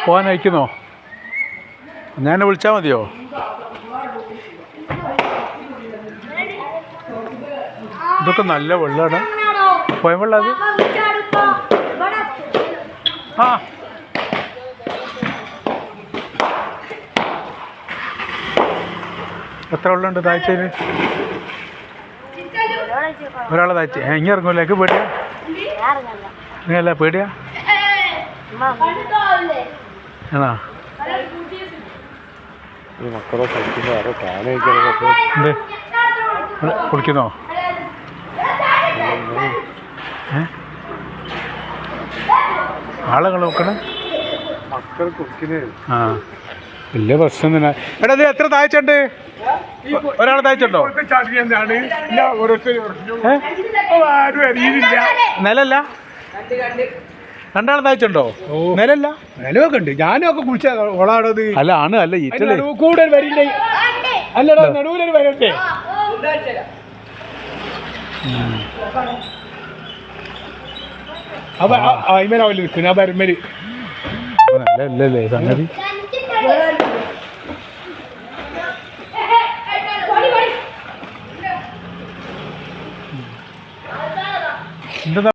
പോകാൻ അയക്കുന്നോ? ഞാൻ വിളിച്ചാൽ മതിയോ? ഇതൊക്കെ നല്ല വെള്ളമാണ്. പോയ വെള്ളം അത്. ആ എത്ര വെള്ളമുണ്ട് താഴ്ചയിൽ? ഒരാളെ താഴ്ച ഇങ്ങനെ ഇറങ്ങൂല്ലേ? എനിക്ക് പേടിയാ? ഇങ്ങനല്ല പേടിയാ? ആണോ? മക്കളെ കുളിക്കുന്നോ? ആളുകൾ നോക്കണേ മക്കൾ കുളിക്കുന്നേ. ആ വലിയ പ്രശ്നം തന്നെ. എടാ ഇത് എത്ര താഴ്ചയുണ്ട്? ഒരാൾ താഴ്ചയുണ്ടോ? നിലല്ല? രണ്ടാൾ താഴ്ചയുണ്ടോ? നിലല്ല? നിലവൊക്കെ ഉണ്ട്. ഞാനൊക്കെ കുളിച്ച ഓളാടത്. അല്ല ആണ് അല്ല ഈറ്റല് കൂടുതൽ വരില്ലേ? അല്ലടാ നടുവിലൊരു വരണ്ടേ? അപ്പൊ ഇമേലാവല്ലേ നിൽക്കുന്നു. ആ വരമ്പല് അല്ലല്ലേ സംഗതി.